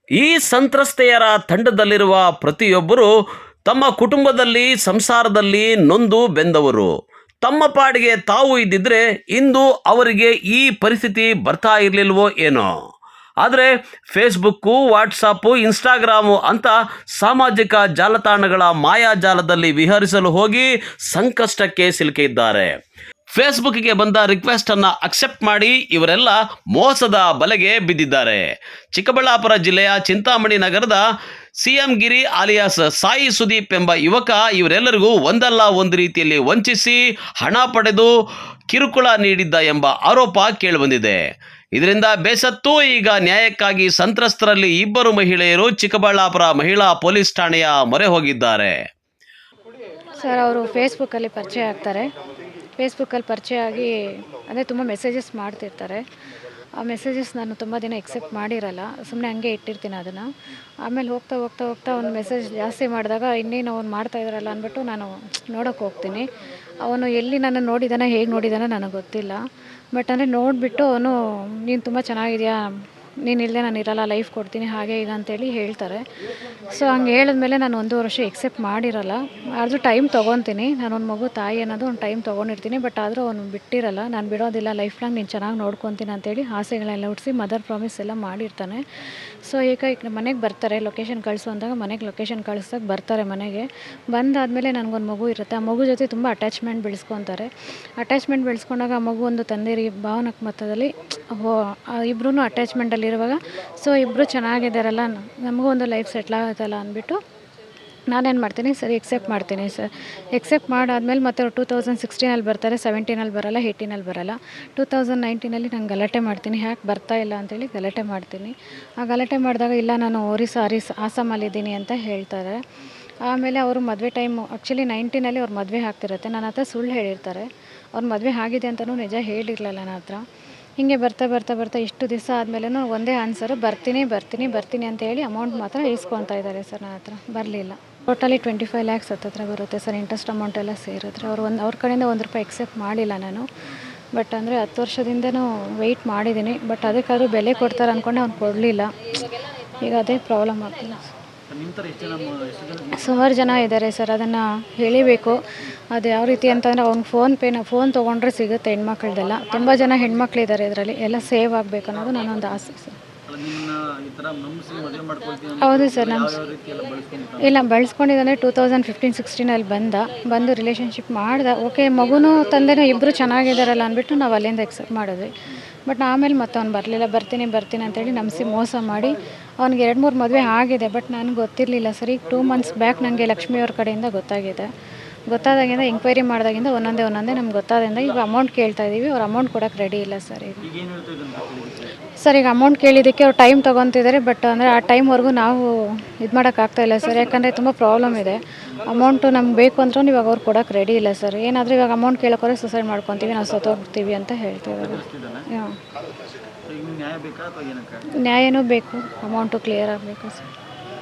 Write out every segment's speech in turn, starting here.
ಈ ಸಂತ್ರಸ್ತೆಯರ ತಂಡದಲ್ಲಿರುವ ಪ್ರತಿಯೊಬ್ಬರು ತಮ್ಮ ಕುಟುಂಬದಲ್ಲಿ ಸಂಸಾರದಲ್ಲಿ ನೊಂದು ಬೆಂದವರು. ತಮ್ಮ ಪಾಡಿಗೆ ತಾವು ಇದ್ದಿದ್ರೆ ಇಂದು ಅವರಿಗೆ ಈ ಪರಿಸ್ಥಿತಿ ಬರ್ತಾ ಇರಲಿಲ್ವೋ ಏನೋ. ಆದರೆ ಫೇಸ್ಬುಕ್ಕು, ವಾಟ್ಸಪ್ಪು, ಇನ್ಸ್ಟಾಗ್ರಾಮು ಅಂತ ಸಾಮಾಜಿಕ ಜಾಲತಾಣಗಳ ಮಾಯಾಜಾಲದಲ್ಲಿ ವಿಹರಿಸಲು ಹೋಗಿ ಸಂಕಷ್ಟಕ್ಕೆ ಸಿಲುಕಿದ್ದಾರೆ. ಫೇಸ್ಬುಕ್ಗೆ ಬಂದ ರಿಕ್ವೆಸ್ಟನ್ನು ಅಕ್ಸೆಪ್ಟ್ ಮಾಡಿ ಇವರೆಲ್ಲ ಮೋಸದ ಬಲೆಗೆ ಬಿದ್ದಿದ್ದಾರೆ. ಚಿಕ್ಕಬಳ್ಳಾಪುರ ಜಿಲ್ಲೆಯ ಚಿಂತಾಮಣಿ ನಗರದ ಸಿಎಂ ಗಿರಿ ಆಲಿಯಾಸ್ ಸಾಯಿ ಸುದೀಪ್ ಎಂಬ ಯುವಕ ಇವರೆಲ್ಲರಿಗೂ ಒಂದಲ್ಲ ಒಂದು ರೀತಿಯಲ್ಲಿ ವಂಚಿಸಿ ಹಣ ಪಡೆದು ಕಿರುಕುಳ ನೀಡಿದ್ದ ಎಂಬ ಆರೋಪ ಕೇಳಿಬಂದಿದೆ. ಇದರಿಂದ ಬೇಸತ್ತು ಈಗ ನ್ಯಾಯಕ್ಕಾಗಿ ಸಂತ್ರಸ್ತರಲ್ಲಿ ಇಬ್ಬರು ಮಹಿಳೆಯರು ಚಿಕ್ಕಬಳ್ಳಾಪುರ ಮಹಿಳಾ ಪೊಲೀಸ್ ಠಾಣೆಯ ಮೊರೆ ಹೋಗಿದ್ದಾರೆ. ಸರ್, ಅವರು ಫೇಸ್ಬುಕ್ಕಲ್ಲಿ ಪರಿಚಯ ಆಗ್ತಾರೆ. ಫೇಸ್ಬುಕ್ಕಲ್ಲಿ ಪರಿಚಯ ಆಗಿ ಅಂದರೆ ತುಂಬ ಮೆಸೇಜಸ್ ಮಾಡ್ತಿರ್ತಾರೆ. ಆ ಮೆಸೇಜಸ್ ನಾನು ತುಂಬ ದಿನ ಎಕ್ಸೆಪ್ಟ್ ಮಾಡಿರಲ್ಲ, ಸುಮ್ಮನೆ ಹಂಗೆ ಇಟ್ಟಿರ್ತೀನಿ ಅದನ್ನು. ಆಮೇಲೆ ಹೋಗ್ತಾ ಹೋಗ್ತಾ ಹೋಗ್ತಾ ಒಂದು ಮೆಸೇಜ್ ಜಾಸ್ತಿ ಮಾಡಿದಾಗ ಇನ್ನೇನು ಅವ್ನು ಮಾಡ್ತಾಯಿದ್ರಲ್ಲ ಅಂದ್ಬಿಟ್ಟು ನಾನು ನೋಡೋಕ್ಕೆ ಹೋಗ್ತೀನಿ. ಅವನು ಎಲ್ಲಿ ನನ್ನ ನೋಡಿದಾನೆ, ಹೇಗೆ ನೋಡಿದಾನೆ ನನಗೆ ಗೊತ್ತಿಲ್ಲ. ಬಟ್ ಅಂದರೆ ನೋಡಿಬಿಟ್ಟು ಅವನು ನೀನು ತುಂಬ ಚೆನ್ನಾಗಿದೆಯಾ, ನೀನು ಇಲ್ಲದೆ ನಾನು ಇರಲ್ಲ, ಲೈಫ್ ಕೊಡ್ತೀನಿ, ಹಾಗೆ ಈಗ ಅಂತೇಳಿ ಹೇಳ್ತಾರೆ. ಸೊ ಹಂಗೆ ಹೇಳಿದ್ಮೇಲೆ ನಾನು 1 ವರ್ಷ ಎಕ್ಸೆಪ್ಟ್ ಮಾಡಿರಲ್ಲ. ಆದರೂ ಟೈಮ್ ತೊಗೊತೀನಿ. ನಾನೊಂದು ಮಗು ತಾಯಿ ಅನ್ನೋದು ಒಂದು ಟೈಮ್ ತೊಗೊಂಡಿರ್ತೀನಿ. ಬಟ್ ಆದರೂ ಅವನು ಬಿಟ್ಟಿರಲ್ಲ. ನಾನು ಬಿಡೋದಿಲ್ಲ, ಲೈಫ್ ಲಾಂಗ್ ನೀನು ಚೆನ್ನಾಗಿ ನೋಡ್ಕೊತೀನಿ ಅಂತೇಳಿ ಆಸೆಗಳೆಲ್ಲ ಹುಟ್ಟಿಸಿ ಮದರ್ ಪ್ರಾಮಿಸ್ ಎಲ್ಲ ಮಾಡಿರ್ತಾನೆ. ಸೊ ಈಗ ಮನೆಗೆ ಬರ್ತಾರೆ, ಲೊಕೇಶನ್ ಕಳಿಸು ಅಂದಾಗ ಮನೆಗೆ ಲೊಕೇಶನ್ ಕಳಿಸ್ದಾಗ ಬರ್ತಾರೆ. ಮನೆಗೆ ಬಂದಾದಮೇಲೆ ನನಗೊಂದು ಮಗು ಇರುತ್ತೆ. ಆ ಮಗು ಜೊತೆ ತುಂಬ ಅಟ್ಯಾಚ್ಮೆಂಟ್ ಬೆಳೆಸ್ಕೊತಾರೆ. ಅಟ್ಯಾಚ್ಮೆಂಟ್ ಬೆಳೆಸ್ಕೊಂಡಾಗ ಆ ಮಗು ಒಂದು ತಂದೆ ಭಾವನಾತ್ಮಕದಲ್ಲಿ ಇಬ್ಬರೂ ಅಟ್ಯಾಚ್ಮೆಂಟಲ್ಲಿರುವಾಗ ಸೊ ಇಬ್ಬರು ಚೆನ್ನಾಗಿದ್ದಾರಲ್ಲ, ನಮಗೂ ಒಂದು ಲೈಫ್ ಸೆಟ್ಲ್ ಆಗುತ್ತಲ್ಲ ಅಂದ್ಬಿಟ್ಟು ನಾನೇನು ಮಾಡ್ತೀನಿ, ಸರಿ ಎಕ್ಸೆಪ್ಟ್ ಮಾಡ್ತೀನಿ ಸರ್. ಎಕ್ಸೆಪ್ಟ್ ಮಾಡಾದ್ಮೇಲೆ ಮತ್ತೆ 2016 ಬರ್ತಾರೆ, 17 ಬರಲ್ಲ, 18 ಬರಲ್ಲ. 2019 ನಾನು ಗಲಾಟೆ ಮಾಡ್ತೀನಿ, ಯಾಕೆ ಬರ್ತಾ ಇಲ್ಲ ಅಂತೇಳಿ ಗಲಾಟೆ ಮಾಡ್ತೀನಿ. ಆ ಗಲಾಟೆ ಮಾಡಿದಾಗ ಇಲ್ಲ ನಾನು ಆಸಾಮಲ್ಲಿದ್ದೀನಿ ಅಂತ ಹೇಳ್ತಾರೆ. ಆಮೇಲೆ ಅವರು ಮದುವೆ ಟೈಮು ಆ್ಯಕ್ಚುಲಿ 19 ಅವ್ರ ಮದುವೆ ಆಗ್ತಿರುತ್ತೆ. ನನ್ನ ಹತ್ರ ಸುಳ್ಳು ಹೇಳಿರ್ತಾರೆ. ಅವ್ರ ಮದುವೆ ಆಗಿದೆ ಅಂತಲೂ ನಿಜ ಹೇಳಿರಲಿಲ್ಲ ನನ್ನ ಹತ್ರ. ಹೀಗೆ ಬರ್ತಾ ಬರ್ತಾ ಬರ್ತಾ ಇಷ್ಟು ದಿವಸ ಆದಮೇಲೂ ಒಂದೇ ಆನ್ಸರು ಬರ್ತೀನಿ ಬರ್ತೀನಿ ಬರ್ತೀನಿ ಅಂತ ಹೇಳಿ ಅಮೌಂಟ್ ಮಾತ್ರ ಇಸ್ಕೊತಾ ಇದ್ದಾರೆ ಸರ್. ನನ್ನ ಹತ್ರ ಬರಲಿಲ್ಲ. ಟೋಟಲಿ 25 lakhs ಹತ್ತಿರ ಬರುತ್ತೆ ಸರ್, ಇಂಟ್ರೆಸ್ಟ್ ಅಮೌಂಟ್ ಎಲ್ಲ ಸೇರಿದ್ರೆ. ಅವ್ರ ಕಡೆಯಿಂದ ₹1 ಎಕ್ಸೆಪ್ಟ್ ಮಾಡಿಲ್ಲ ನಾನು. ಬಟ್ ಅಂದರೆ 10 ವರ್ಷದಿಂದನೂ ವೆಯ್ಟ್ ಮಾಡಿದ್ದೀನಿ. ಬಟ್ ಅದಕ್ಕಾದ್ರೂ ಬೆಲೆ ಕೊಡ್ತಾರೆ ಅಂದ್ಕೊಂಡೆ ಅವ್ನು ಕೊಡಲಿಲ್ಲ. ಈಗ ಅದೇ ಪ್ರಾಬ್ಲಮ್ ಆಗ್ತಿಲ್ಲ. ಸುಮಾರು ಜನ ಇದ್ದಾರೆ ಸರ್, ಅದನ್ನು ಹೇಳಿಬೇಕು. ಅದು ಯಾವ ರೀತಿ ಅಂತಂದರೆ ಅವ್ನಿಗೆ ಫೋನ್ ತೊಗೊಂಡ್ರೆ ಸಿಗುತ್ತೆ ಹೆಣ್ಮಕ್ಳದೆಲ್ಲ. ತುಂಬ ಜನ ಹೆಣ್ಮಕ್ಳಿದ್ದಾರೆ ಇದರಲ್ಲಿ, ಎಲ್ಲ ಸೇವ್ ಆಗಬೇಕು ಅನ್ನೋದು ನನ್ನೊಂದು ಆಸೆ ಸರ್. ಹೌದು ಸರ್, ಇಲ್ಲ ಬಳಸ್ಕೊಂಡಿದ್ದಾನೆ. 2015-16 ಬಂದು ರಿಲೇಷನ್ಶಿಪ್ ಮಾಡ್ದೆ. ಓಕೆ, ಮಗುನೂ ತಂದೆನೂ ಇಬ್ಬರು ಚೆನ್ನಾಗಿದ್ದಾರಲ್ಲ ಅಂದ್ಬಿಟ್ಟು ನಾವು ಅಲ್ಲಿಂದ ಎಕ್ಸೆಪ್ಟ್ ಮಾಡಿದ್ವಿ. ಬಟ್ ಆಮೇಲೆ ಮತ್ತೆ ಅವ್ನು ಬರಲಿಲ್ಲ. ಬರ್ತೀನಿ ಅಂತೇಳಿ ನಂಬಿಸಿ ಮೋಸ ಮಾಡಿ ಅವ್ನಿಗೆ 2-3 ಮದುವೆ ಆಗಿದೆ. ಬಟ್ ನನಗೆ ಗೊತ್ತಿರಲಿಲ್ಲ ಸರ್. ಈಗ 2 months ಬ್ಯಾಕ್ ನನಗೆ ಲಕ್ಷ್ಮಿಯವ್ರ ಕಡೆಯಿಂದ ಗೊತ್ತಾದಾಗಿಂದ ಎಂಕ್ವೈರಿ ಮಾಡಿದಾಗಿಂದ ಒಂದೊಂದೇ ನಮ್ಗೆ ಗೊತ್ತಾದ್ರಿಂದ ಈಗ ಅಮೌಂಟ್ ಕೇಳ್ತಾ ಇದ್ದೀವಿ. ಅವ್ರು ಅಮೌಂಟ್ ಕೊಡೋಕ್ಕೆ ರೆಡಿ ಇಲ್ಲ ಸರ್. ಈಗ ಅಮೌಂಟ್ ಕೇಳಿದ್ದಕ್ಕೆ ಅವ್ರು ಟೈಮ್ ತೊಗೊತಿದ್ದಾರೆ. ಬಟ್ ಅಂದರೆ ಆ ಟೈಮ್ವರೆಗೂ ನಾವು ಇದು ಮಾಡೋಕ್ಕಾಗ್ತಾಯಿಲ್ಲ ಸರ್. ಯಾಕಂದರೆ ತುಂಬ ಪ್ರಾಬ್ಲಮ್ ಇದೆ. ಅಮೌಂಟು ನಮ್ಗೆ ಬೇಕು ಅಂದ್ರೂ ಇವಾಗ ಅವ್ರು ಕೊಡೋಕ್ಕೆ ರೆಡಿ ಇಲ್ಲ ಸರ್. ಏನಾದರೂ ಇವಾಗ ಅಮೌಂಟ್ ಕೇಳೋಕ್ಕೋದ್ರೆ ಸುಸೈಡ್ ಮಾಡ್ಕೊತೀವಿ, ನಾವು ಸತ್ತೋಗ್ತೀವಿ ಅಂತ ಹೇಳ್ತಿದ್ದಾರೆ. ಹಾಂ, ನ್ಯಾಯನೂ ಬೇಕು, ಅಮೌಂಟು ಕ್ಲಿಯರ್ ಆಗಬೇಕು ಸರ್.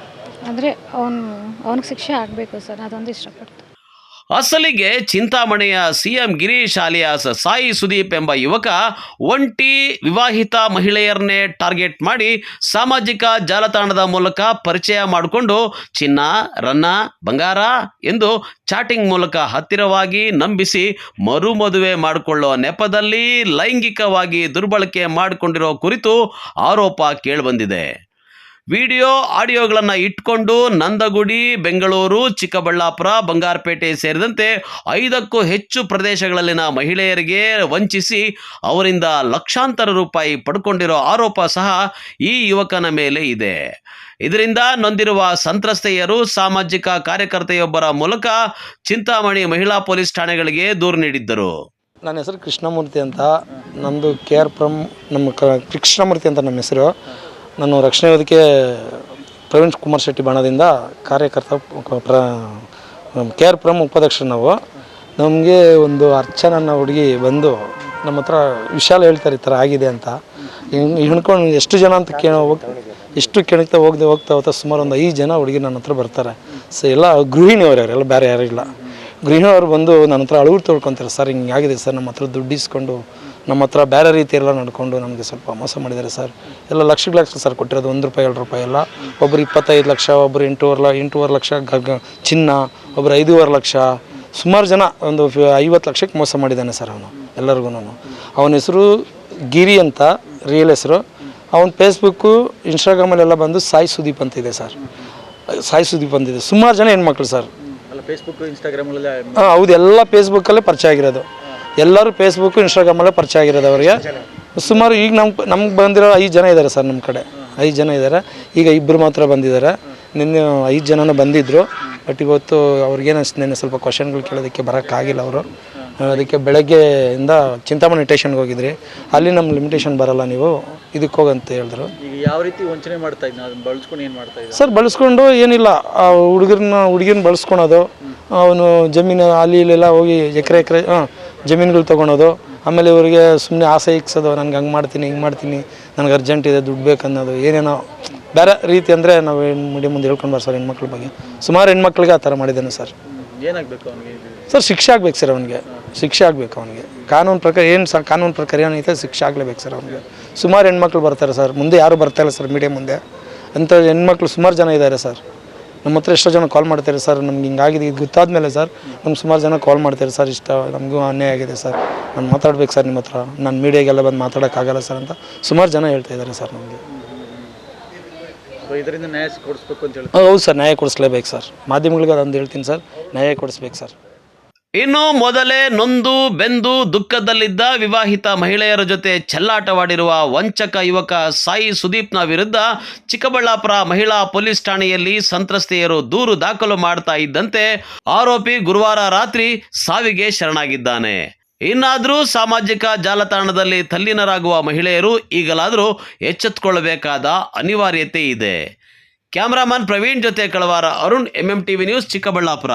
ಅಂದರೆ ಅವ್ನಿಗೆ ಶಿಕ್ಷೆ ಆಗಬೇಕು ಸರ್, ಅದೊಂದು ಇಷ್ಟಪಡ್ತೀನಿ. ಅಸಲಿಗೆ ಚಿಂತಾಮಣಿಯ ಸಿಎಂ ಗಿರೀಶ್ ಆಲಿಯಾಸ್ ಸಾಯಿ ಸುದೀಪ್ ಎಂಬ ಯುವಕ ಒಂಟಿ ವಿವಾಹಿತ ಮಹಿಳೆಯರನ್ನೇ ಟಾರ್ಗೆಟ್ ಮಾಡಿ ಸಾಮಾಜಿಕ ಜಾಲತಾಣದ ಮೂಲಕ ಪರಿಚಯ ಮಾಡಿಕೊಂಡು ಚಿನ್ನ, ರನ್ನ, ಬಂಗಾರ ಎಂದು ಚಾಟಿಂಗ್ ಮೂಲಕ ಹತ್ತಿರವಾಗಿ ನಂಬಿಸಿ ಮರುಮದುವೆ ಮಾಡಿಕೊಳ್ಳೋ ನೆಪದಲ್ಲಿ ಲೈಂಗಿಕವಾಗಿ ದುರ್ಬಳಕೆ ಮಾಡಿಕೊಂಡಿರೋ ಕುರಿತು ಆರೋಪ ಕೇಳಿಬಂದಿದೆ. ವಿಡಿಯೋ ಆಡಿಯೋಗಳನ್ನು ಇಟ್ಕೊಂಡು ನಂದಗುಡಿ, ಬೆಂಗಳೂರು, ಚಿಕ್ಕಬಳ್ಳಾಪುರ, ಬಂಗಾರಪೇಟೆ ಸೇರಿದಂತೆ 5ಕ್ಕೂ ಹೆಚ್ಚು ಪ್ರದೇಶಗಳಲ್ಲಿನ ಮಹಿಳೆಯರಿಗೆ ವಂಚಿಸಿ ಅವರಿಂದ ಲಕ್ಷಾಂತರ ರೂಪಾಯಿ ಪಡ್ಕೊಂಡಿರೋ ಆರೋಪ ಸಹ ಈ ಯುವಕನ ಮೇಲೆ ಇದೆ. ಇದರಿಂದ ನೊಂದಿರುವ ಸಂತ್ರಸ್ತೆಯರು ಸಾಮಾಜಿಕ ಕಾರ್ಯಕರ್ತೆಯೊಬ್ಬರ ಮೂಲಕ ಚಿಂತಾಮಣಿ ಮಹಿಳಾ ಪೊಲೀಸ್ ಠಾಣೆಗಳಿಗೆ ದೂರು ನೀಡಿದ್ದರು. ನನ್ನ ಹೆಸರು ಕೃಷ್ಣಮೂರ್ತಿ ಅಂತ, ನಮ್ಮದು KR ಪ್ರಮ್, ಕೃಷ್ಣಮೂರ್ತಿ ಅಂತ ನಮ್ಮ ಹೆಸರು. ನಾನು ರಕ್ಷಣಾ ವೇದಿಕೆ ಪ್ರವೀಣ್ ಕುಮಾರ್ ಶೆಟ್ಟಿ ಬಣದಿಂದ ಕಾರ್ಯಕರ್ತ, KR ಪ್ರಮ್ ಉಪಾಧ್ಯಕ್ಷರು ನಾವು. ನಮಗೆ ಒಂದು ಅರ್ಚನನ್ನ ಹುಡುಗಿ ಬಂದು ನಮ್ಮ ಹತ್ರ ವಿಷಯ ಹೇಳ್ತಾರೆ, ಈ ಥರ ಆಗಿದೆ ಅಂತ. ಹಿಡ್ಕೊಂಡು ಎಷ್ಟು ಜನ ಅಂತ ಎಷ್ಟು ಕೆಣಕ್ತಾ ಹೋಗ್ತಾ ಸುಮಾರು ಒಂದು 5 ಜನ ಹುಡುಗಿ ನನ್ನ ಹತ್ರ ಬರ್ತಾರೆ. ಎಲ್ಲ ಗೃಹಿಣಿಯವರು, ಅವರೆಲ್ಲ ಬೇರೆ ಯಾರೂ ಇಲ್ಲ. ಗೃಹಿಣಿಯವರು ಬಂದು ನನ್ನ ಹತ್ರ ಅಳುವು ತೊಳ್ಕೊತಾರೆ. ಸರ್ ಹಿಂಗೆ ಆಗಿದೆ ಸರ್, ನಮ್ಮ ಹತ್ರ ದುಡ್ಡು ಇಸ್ಕೊಂಡು ನಮ್ಮ ಹತ್ರ ಬೇರೆ ರೀತಿ ಎಲ್ಲ ನಡ್ಕೊಂಡು ನಮಗೆ ಸ್ವಲ್ಪ ಮೋಸ ಮಾಡಿದ್ದಾರೆ ಸರ್. ಎಲ್ಲ ಲಕ್ಷ ಸರ್ ಕೊಟ್ಟಿರೋದು, 1 ರೂಪಾಯಿ 2 ರೂಪಾಯಿ ಎಲ್ಲ. ಒಬ್ಬರು 25 ಲಕ್ಷ, ಒಬ್ಬರು 8.5 ಲಕ್ಷ ಚಿನ್ನ, ಒಬ್ಬರು 5.5 ಲಕ್ಷ, ಸುಮಾರು ಜನ ಒಂದು 50 ಲಕ್ಷಕ್ಕೆ ಮೋಸ ಮಾಡಿದ್ದಾನೆ ಸರ್ ಅವನು ಎಲ್ಲರಿಗೂ. ಅವನ ಹೆಸರು ಗಿರಿ ಅಂತ ರಿಯಲ್ ಹೆಸರು. ಅವನ ಫೇಸ್ಬುಕ್ಕು ಇನ್ಸ್ಟಾಗ್ರಾಮಲ್ಲೆಲ್ಲ ಬಂದು ಸಾಯಿ ಸುದೀಪ್ ಅಂತ ಇದೆ ಸರ್. ಸಾಯಿ ಸುದೀಪ್ ಅಂತಿದೆ. ಸುಮಾರು ಜನ ಹೆಣ್ಮಕ್ಳು ಸರ್. ಫೇಸ್ಬುಕ್ ಇನ್ಸ್ಟಾಗ್ರಾಮಲ್ಲಿ ಹಾಂ ಹೌದು, ಎಲ್ಲ ಫೇಸ್ಬುಕ್ಕಲ್ಲೇ ಪರಿಚಯ ಆಗಿರೋದು. ಎಲ್ಲರೂ ಫೇಸ್ಬುಕ್ಕು ಇನ್ಸ್ಟಾಗ್ರಾಮಲ್ಲೇ ಪರಿಚಯ ಆಗಿರೋದು ಅವರಿಗೆ. ಸುಮಾರು ಈಗ ನಮ್ಗೆ ಬಂದಿರೋ 5 ಜನ ಇದ್ದಾರೆ ಸರ್. ನಮ್ಮ ಕಡೆ 5 ಜನ ಇದ್ದಾರೆ. ಈಗ 2 ಮಾತ್ರ ಬಂದಿದ್ದಾರೆ. ನಿನ್ನೆ 5 ಜನನೂ ಬಂದಿದ್ದರು. ಬಟ್ ಇವತ್ತು ಅವ್ರಿಗೇನು ನೆನ್ನೆ ಸ್ವಲ್ಪ ಕ್ವಶನ್ಗಳು ಕೇಳೋದಕ್ಕೆ ಬರೋಕ್ಕಾಗಿಲ್ಲ ಅವರು. ಅದಕ್ಕೆ ಬೆಳಗ್ಗೆಯಿಂದ ಚಿಂತಾಮಣಿ ಸ್ಟೇಷನ್ಗೆ ಹೋಗಿದ್ರಿ. ಅಲ್ಲಿ ನಮ್ಮ ಲಿಮಿಟೇಷನ್ ಬರಲ್ಲ, ನೀವು ಇದಕ್ಕೆ ಹೋಗಂತ ಹೇಳಿದ್ರು. ಈಗ ಯಾವ ರೀತಿ ವಂಚನೆ ಮಾಡ್ತಾ ಇದ್ನ, ಅದನ್ನ ಬಳಸ್ಕೊಂಡು ಏನು ಮಾಡ್ತಾ ಇದ್ದ ಸರ್? ಬಳಸ್ಕೊಂಡು ಏನಿಲ್ಲ, ಹುಡುಗಿನ ಬಳಸ್ಕೊಳೋದು, ಅವನು ಜಮೀನು ಅಲ್ಲಿ ಇಲ್ಲೆಲ್ಲ ಹೋಗಿ ಎಕರೆ ಜಮೀನುಗಳು ತೊಗೊಳೋದು. ಆಮೇಲೆ ಇವರಿಗೆ ಸುಮ್ಮನೆ ಆಸೆ ಇಕ್ಸೋದು, ನನಗೆ ಹಂಗೆ ಮಾಡ್ತೀನಿ ಹಿಂಗೆ ಮಾಡ್ತೀನಿ, ನನಗೆ ಅರ್ಜೆಂಟ್ ಇದೆ, ದುಡ್ಡು ಬೇಕನ್ನೋದು, ಏನೇನೋ ಬೇರೆ ರೀತಿ. ಅಂದರೆ ನಾವು ಮೀಡಿಯಾ ಮುಂದೆ ಹೇಳ್ಕೊಂಡು ಬರೋ ಸರ್ ಹೆಣ್ಮಕ್ಳ ಬಗ್ಗೆ. ಸುಮಾರು ಹೆಣ್ಮಕ್ಳಿಗೆ ಆ ಥರ ಮಾಡಿದ್ದಾನೆ ಸರ್. ಏನಾಗಬೇಕು ಅವನಿಗೆ ಸರ್? ಶಿಕ್ಷೆ ಆಗ್ಬೇಕು ಸರ್ ಅವನಿಗೆ, ಶಿಕ್ಷೆ ಆಗಬೇಕು ಅವನಿಗೆ. ಕಾನೂನು ಪ್ರಕಾರ ಏನು ಸರ್, ಕಾನೂನು ಪ್ರಕಾರ ಏನೈತೆ ಶಿಕ್ಷೆ ಆಗಲೇಬೇಕು ಸರ್ ಅವನಿಗೆ. ಸುಮಾರು ಹೆಣ್ಮಕ್ಳು ಬರ್ತಾರೆ ಸರ್, ಮುಂದೆ ಯಾರೂ ಬರ್ತಾಯಿಲ್ಲ ಸರ್ ಮೀಡಿಯಾ ಮುಂದೆ. ಅಂಥ ಹೆಣ್ಮಕ್ಳು ಸುಮಾರು ಜನ ಇದ್ದಾರೆ ಸರ್. ನಮ್ಮ ಹತ್ರ ಎಷ್ಟೋ ಜನ ಕಾಲ್ ಮಾಡ್ತಾರೆ ಸರ್, ನಮ್ಗೆ ಹಿಂಗಾಗಿದೆ ಇದು ಗೊತ್ತಾದ ಮೇಲೆ ಸರ್. ನಮ್ಗೆ ಸುಮಾರು ಜನ ಕಾಲ್ ಮಾಡ್ತಾರೆ ಸರ್, ನಮಗೂ ಅನ್ಯಾಯ ಆಗಿದೆ ಸರ್, ನಾನು ಮಾತಾಡ್ಬೇಕು ಸರ್ ನಿಮ್ಮ ಹತ್ರ, ನಾನು ಮೀಡಿಯಾಗೆಲ್ಲ ಬಂದು ಮಾತಾಡೋಕ್ಕಾಗಲ್ಲ ಸರ್ ಅಂತ ಸುಮಾರು ಜನ ಹೇಳ್ತಾ ಇದ್ದಾರೆ ಸರ್ ನಮಗೆ. ಇದರಿಂದ ನ್ಯಾಯ ಕೊಡಿಸ್ಬೇಕು ಅಂತ ಹೇಳಿ. ಹೌದು ಸರ್, ನ್ಯಾಯ ಕೊಡಿಸ್ಲೇಬೇಕು ಸರ್. ಮಾಧ್ಯಮಗಳಿಗೆ ಅದೊಂದು ಹೇಳ್ತೀನಿ ಸರ್, ನ್ಯಾಯ ಕೊಡಿಸ್ಬೇಕು ಸರ್. ಇನ್ನು ಮೊದಲೇ ನೊಂದು ಬೆಂದು ದುಃಖದಲ್ಲಿದ್ದ ವಿವಾಹಿತ ಮಹಿಳೆಯರ ಜೊತೆ ಚೆಲ್ಲಾಟವಾಡಿರುವ ವಂಚಕ ಯುವಕ ಸಾಯಿ ಸುದೀಪ್ನ ವಿರುದ್ಧ ಚಿಕ್ಕಬಳ್ಳಾಪುರ ಮಹಿಳಾ ಪೊಲೀಸ್ ಠಾಣೆಯಲ್ಲಿ ಸಂತ್ರಸ್ತೆಯರು ದೂರು ದಾಖಲು ಮಾಡ್ತಾ ಇದ್ದಂತೆ ಆರೋಪಿ ಗುರುವಾರ ರಾತ್ರಿ ಸಾವಿಗೆ ಶರಣಾಗಿದ್ದಾನೆ. ಇನ್ನಾದರೂ ಸಾಮಾಜಿಕ ಜಾಲತಾಣದಲ್ಲಿ ತಲ್ಲೀನರಾಗುವ ಮಹಿಳೆಯರು ಈಗಲಾದರೂ ಎಚ್ಚೆತ್ತುಕೊಳ್ಳಬೇಕಾದ ಅನಿವಾರ್ಯತೆ ಇದೆ. ಕ್ಯಾಮರಾಮನ್ ಪ್ರವೀಣ್ ಜೊತೆ ಕಳವಾರ ಅರುಣ್, MMTV ನ್ಯೂಸ್, ಚಿಕ್ಕಬಳ್ಳಾಪುರ.